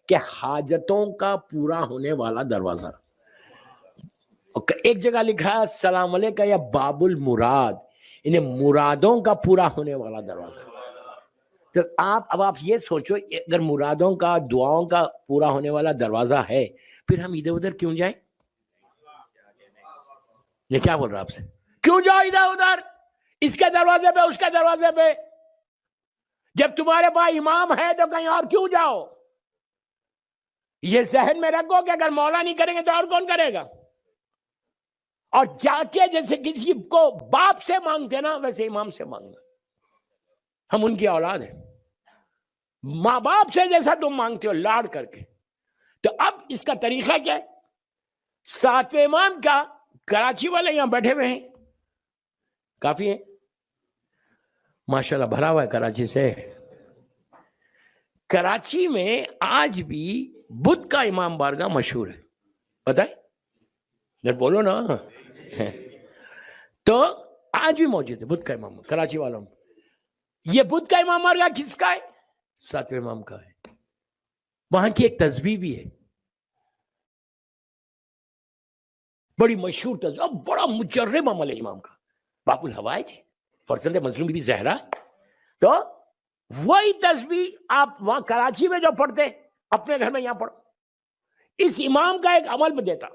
کہ حاجتوں کا پورا ہونے والا دروازہ. ایک جگہ لکھا ہے السلام علیکم یا باب المراد، انہیں مرادوں کا پورا ہونے والا دروازہ. تو اب آپ یہ سوچو، اگر مرادوں کا دعاؤں کا پورا ہونے والا دروازہ ہے، پھر ہم ادھر ادھر کیوں جائیں؟ یہ کیا بول رہا آپ سے؟ کیوں جاؤ ادھر ادھر، اس کے دروازے پہ اس کے دروازے پہ؟ جب تمہارے پاس امام ہے تو کہیں اور کیوں جاؤ؟ یہ ذہن میں رکھو کہ اگر مولا نہیں کریں گے تو اور کون کرے گا. اور جا کے جیسے کسی کو باپ سے مانگتے نا، ویسے امام سے مانگنا. ہم ان کی اولاد ہیں، ماں باپ سے جیسا تم مانگتے ہو لاڑ کر کے. تو اب اس کا طریقہ کیا ہے؟ 7ویں امام کا کراچی والے یہاں بیٹھے ہوئے ہیں، کافی ہیں ماشاءاللہ، بھرا ہوا ہے کراچی سے. کراچی میں آج بھی بدھ کا امام بارگاہ مشہور ہے، پتہ ہے؟ بولو نا. تو آج بھی موجود ہے بدھ کا امام کراچی والوں میں. یہ بدھ کا امام بارگاہ کس کا ہے؟ 7ویں امام کا ہے. وہاں کی ایک تسبیح بھی ہے، بڑی مشہور تسبیح، اور بڑا مجرب عمل ہے امام کا. باب الحوائج، فرزند مظلوم بھی زہرا. تو وہی تسبیح آپ وہاں کراچی میں جو پڑھتے، اپنے گھر میں یہاں پڑھو. اس امام کا ایک عمل میں دیتا،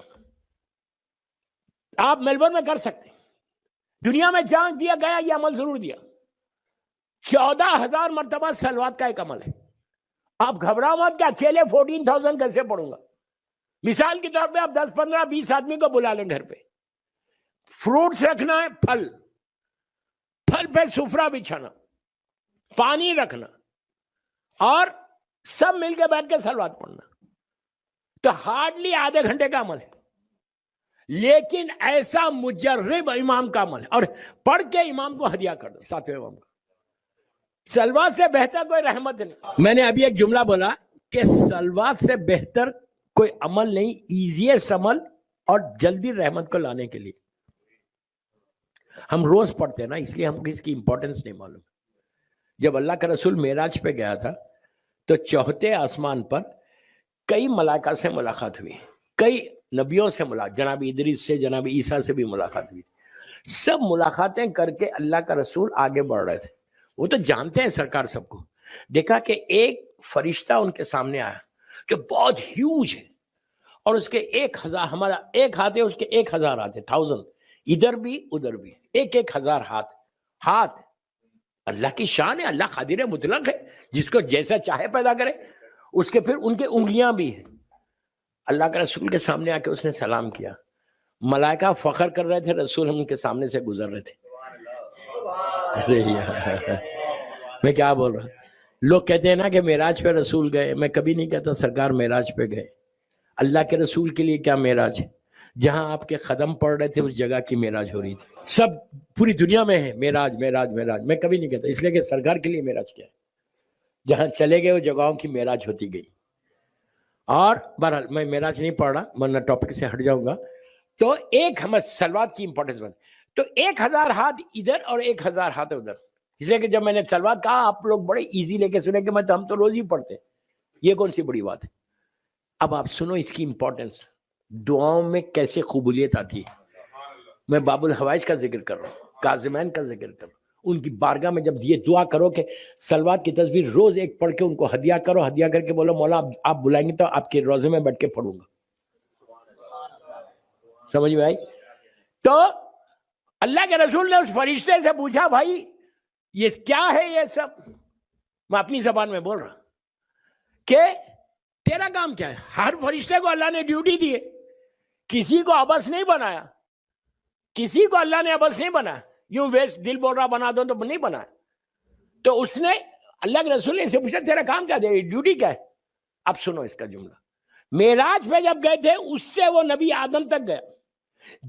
آپ میلبورن میں کر سکتے. دنیا میں جہاں دیا گیا یہ عمل ضرور دیا. 14,000 مرتبہ صلوات کا ایک عمل ہے. آپ گھبراؤ مت کہ اکیلے 14,000 کیسے پڑھوں گا. مثال کے طور پہ آپ 10 15 20 آدمی کو بلا لیں گھر پہ. فروٹس رکھنا ہے، پھل پہ سفرہ بچھانا، پانی رکھنا، اور سب مل کے بیٹھ کے صلوات پڑھنا. تو ہارڈلی آدھے گھنٹے کا عمل ہے، لیکن ایسا مجرب امام کا عمل ہے. اور پڑھ کے امام کو ہدیہ کر دو 7ویں امام کا. صلوات سے بہتر کوئی رحمت نہیں. میں نے ابھی ایک جملہ بولا کہ صلوات سے بہتر کوئی عمل نہیں، ایزیسٹ عمل اور جلدی رحمت کو لانے کے لیے. ہم روز پڑھتے ہیں نا، اس لیے ہم کو اس کی امپورٹنس نہیں معلوم. جب اللہ کا رسول معراج پہ گیا تھا تو 4تھے آسمان پر کئی ملائکہ سے ملاقات ہوئی، کئی نبیوں سے ملاقات، جناب ادریس سے، جناب عیسیٰ سے بھی ملاقات ہوئی. سب ملاقاتیں کر کے اللہ کا رسول آگے بڑھ رہے تھے. وہ تو جانتے ہیں سرکار سب کو. دیکھا کہ ایک فرشتہ ان کے سامنے آیا جو بہت ہیوج ہے، اور اس کے 1000، ہمارا ایک ہاتھ ہے، اس کے 1000 ہاتھ ہے، 1000، ادھر بھی ادھر بھی، 1000 ہاتھ. اللہ کی شان ہے، اللہ قادر مطلق ہے، جس کو جیسا چاہے پیدا کرے. اس کے پھر ان کے انگلیاں بھی ہیں. اللہ کے رسول کے سامنے آ کے اس نے سلام کیا. ملائکہ فخر کر رہے تھے، رسول ہم ان کے سامنے سے گزر رہے تھے. ارے یار میں کیا بول رہا. لوگ کہتے ہیں نا کہ معراج پہ رسول گئے. میں کبھی نہیں کہتا سرکار معراج پہ گئے. اللہ کے رسول کے لیے کیا معراج ہے؟ جہاں آپ کے قدم پڑ رہے تھے اس جگہ کی معراج ہو رہی تھی. سب پوری دنیا میں ہے معراج معراج معراج. میں کبھی نہیں کہتا، اس لیے کہ سرکار کے لیے معراج کیا ہے. جہاں چلے گئے وہ جگہوں کی معراج ہوتی گئی. اور بہرحال میں معراج نہیں پڑھ رہا ورنہ ٹاپک سے ہٹ جاؤں گا. تو ایک ہم صلوات کی امپورٹنس بن، تو 1000 ہاتھ ادھر اور 1000 ہاتھ ادھر. اس لیے کہ جب میں نے صلوات کہا آپ لوگ بڑے ایزی لے کے سنے کہ ہم تو روز ہی پڑھتے، یہ کون سی بڑی بات ہے. اب آپ سنو اس کی امپورٹنس، دعاؤں میں کیسے قبولیت آتی ہے. میں باب الحوائج کا ذکر کر رہا ہوں، کاظمین کا ذکر کر رہا ہوں. ان کی بارگاہ میں جب یہ دعا کرو کہ صلوات کی تصویر روز ایک پڑھ کے ان کو ہدیہ کرو، ہدیہ کر کے بولو مولا آپ بلائیں گے تو آپ کے روزے میں بیٹھ کے پڑھوں گا. سمجھ میں آئی؟ تو اللہ کے رسول نے اس فرشتے سے پوچھا بھائی یہ کیا ہے یہ سب. میں اپنی زبان میں بول رہا کہ تیرا کام کیا ہے. ہر فرشتے کو اللہ نے ڈیوٹی دی ہے، کسی کو عبث نہیں بنایا، کسی کو اللہ نے عبث نہیں بنایا. یوں ویسٹ دل بول رہا بنا دو تو نہیں بنایا. تو اس نے اللہ کے رسول نے اسے پوچھا تیرا کام کیا ہے، ڈیوٹی کیا ہے. اب سنو اس کا جملہ. معراج پہ جب گئے تھے اس سے وہ نبی آدم تک گیا،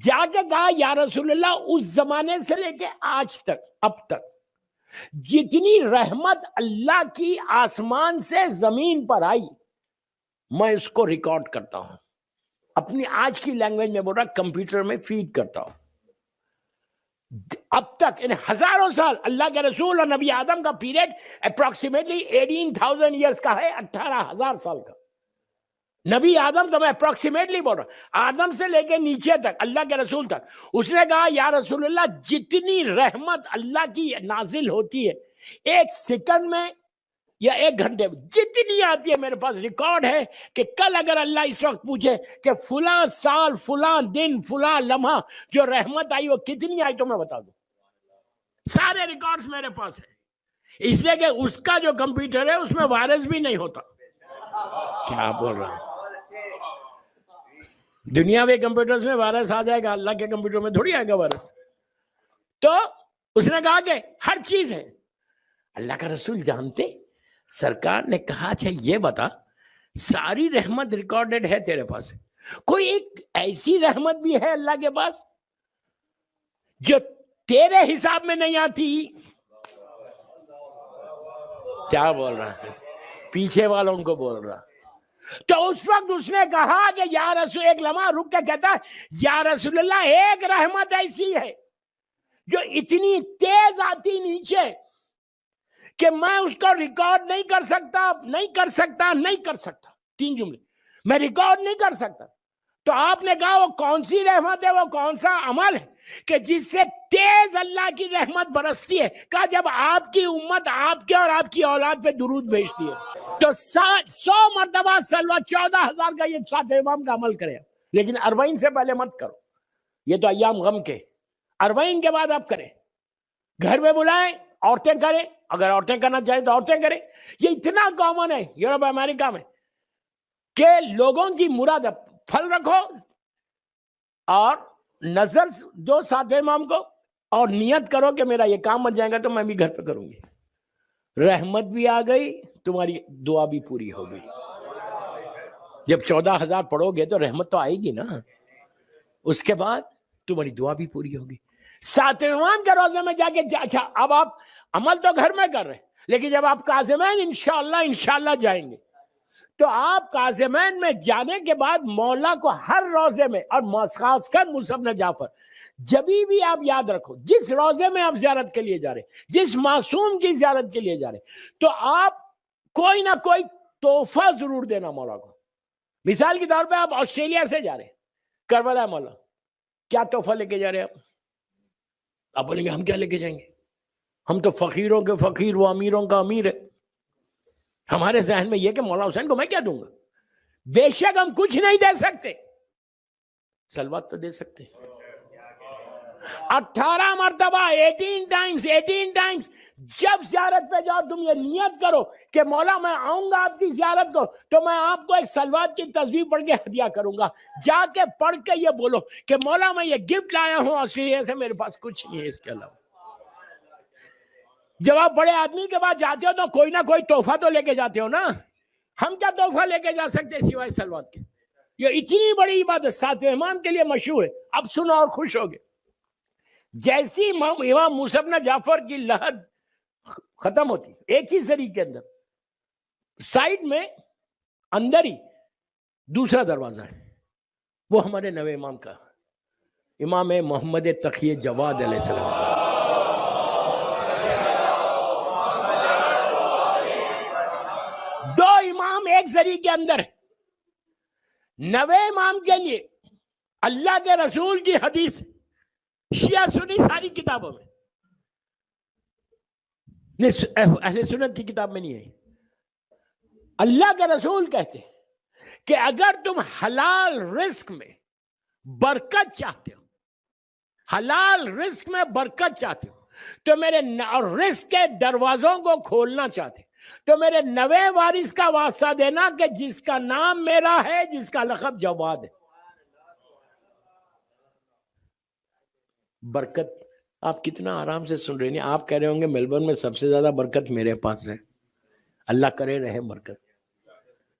جا کے کہا یا رسول اللہ اس زمانے سے لے کے آج تک اب تک جتنی رحمت اللہ کی آسمان سے زمین پر آئی میں اس کو ریکارڈ کرتا ہوں. اپنی آج کی لینگویج میں بول رہا کمپیوٹر میں فیڈ کرتا ہوں. اب تک یعنی ہزاروں سال اللہ کے رسول اور نبی آدم کا پیریڈ اپروکسیمیٹلی 18,000 ایئرس کا ہے، 18,000 سال کا. نبی آدم تو میں اپروکسیمیٹلی بول رہا ہوں، آدم سے لے کے نیچے تک اللہ کے رسول تک، اس نے کہا یا رسول اللہ جتنی رحمت اللہ کی نازل ہوتی ہے ایک سیکنڈ میں یا ایک گھنٹے میں، جتنی آتی ہے میرے پاس ریکارڈ ہے کہ کل اگر اللہ اس وقت پوچھے کہ فلاں سال فلاں دن فلاں لمحہ جو رحمت آئی وہ کتنی آئی تو میں بتا دوں، سارے ریکارڈز میرے پاس ہیں، اس لیے کہ اس کا جو کمپیوٹر ہے اس میں وائرس بھی نہیں ہوتا۔ کیا بول رہا ہوں، دنیا کے کمپیوٹرز میں وائرس آ جائے گا، اللہ کے کمپیوٹر میں تھوڑی آئے گا وائرس۔ تو اس نے کہا کہ ہر چیز ہے۔ اللہ کا رسول جانتے، سرکار نے کہا اچھا یہ بتا ساری رحمت ریکارڈڈ ہے تیرے پاس، کوئی ایک ایسی رحمت بھی ہے اللہ کے پاس جو تیرے حساب میں نہیں آتی؟ کیا بول رہا ہے، پیچھے والوں کو بول رہا۔ تو اس وقت اس نے کہا کہ یا رسول، ایک لمحہ رک کے کہتا ہے یا رسول اللہ ایک رحمت ایسی ہے جو اتنی تیز آتی نیچے کہ میں اس کو ریکارڈ نہیں کر سکتا، تین جملے، میں ریکارڈ نہیں کر سکتا۔ تو آپ نے کہا وہ کون سی رحمت ہے، وہ کون سا عمل ہے کہ جس سے تیز اللہ کی رحمت برستی ہے؟ کہا جب آپ کی امت آپ کے اور آپ کی اولاد پہ درود بھیجتی ہے تو 100 مرتبہ سلوات 14,000 کا یہ 7 امام کا عمل کرے، لیکن 40 سے پہلے مت کرو، یہ تو ایام غم کے، 40 کے بعد آپ کریں، گھر میں بلائیں، عورتیں کریں، اگر عورتیں کرنا چاہیں تو عورتیں کریں۔ یہ اتنا کامن ہے یورپ امریکہ میں کہ لوگوں کی مراد، پھل رکھو اور نظر دو 7 امام کو اور نیت کرو کہ میرا یہ کام بن جائے گا تو میں بھی گھر پہ کروں گی، رحمت بھی آ گئی، تمہاری دعا بھی پوری ہو گئی۔ جب 14,000 پڑھو گے تو رحمت تو آئے گی نا، اس کے بعد تمہاری دعا بھی پوری ہوگی۔ 7 امام کے روزے میں جا کے، اچھا اب آپ عمل تو گھر میں کر رہے ہیں، لیکن جب آپ کاظمین انشاءاللہ جائیں گے تو آپ کاظمین میں جانے کے بعد مولا کو ہر روزے میں، اور خاص کر مصعب جعفر، جبھی بھی آپ یاد رکھو جس روزے میں آپ زیارت کے لیے جا رہے ہیں، جس معصوم کی زیارت کے لیے جا رہے ہیں، تو آپ کوئی نہ کوئی تحفہ ضرور دینا مولا کو۔ مثال کے طور پہ آپ آسٹریلیا سے جا رہے ہیں، کربلا مولا کیا تحفہ لے کے جا رہے ہیں آپ بولیں گے ہم کیا لے کے جائیں گے، ہم تو فقیروں کے فقیر، وہ امیروں کا امیر ہے۔ ہمارے ذہن میں یہ کہ مولا حسین کو میں کیا دوں گا، بے شک ہم کچھ نہیں دے سکتے، سلوات تو دے سکتے۔ 18 مرتبہ 18 ٹائمز جب زیارت پہ جاؤ تم یہ نیت کرو کہ مولا میں آؤں گا آپ کی زیارت کو تو میں آپ کو ایک سلوات کی تصویر پڑھ کے ہدیہ کروں گا، جا کے پڑھ کے یہ بولو کہ مولا میں یہ گفٹ لایا ہوں آسٹریلیا سے، میرے پاس کچھ نہیں ہے اس کے علاوہ۔ جب آپ بڑے آدمی کے بعد جاتے ہو تو کوئی نہ کوئی تحفہ تو لے کے جاتے ہو نا، ہم کیا تحفہ لے کے جا سکتے سوائے سلوات کے؟ یہ اتنی بڑی عبادت 7 امام کے لیے مشہور ہے۔ اب سنو اور خوش ہوگے، جیسی امام مصعب جعفر کی لحد ختم ہوتی، ایک ہی سری کے اندر سائیڈ میں اندر ہی دوسرا دروازہ ہے، وہ ہمارے نوے امام کا، امام محمد تقی جواد علیہ السلام۔ دو امام ایک زری کے اندر ہے۔ نوے امام کے لیے اللہ کے رسول کی حدیث شیعہ سنی ساری کتابوں میں، اہل سنت کی کتاب میں نہیں ہے۔ اللہ کے رسول کہتے ہیں کہ اگر تم حلال رزق میں برکت چاہتے ہو، حلال رزق میں برکت چاہتے ہو تو میرے اور رزق کے دروازوں کو کھولنا چاہتے تو میرے نوے وارث کا واسطہ دینا کہ جس کا نام میرا ہے، جس کا لقب جواد ہے۔ برکت آپ کتنا آرام سے سن رہے ہیں، آپ کہہ رہے ہوں گے میلبرن میں سب سے زیادہ برکت میرے پاس ہے، اللہ کرے رہے برکت۔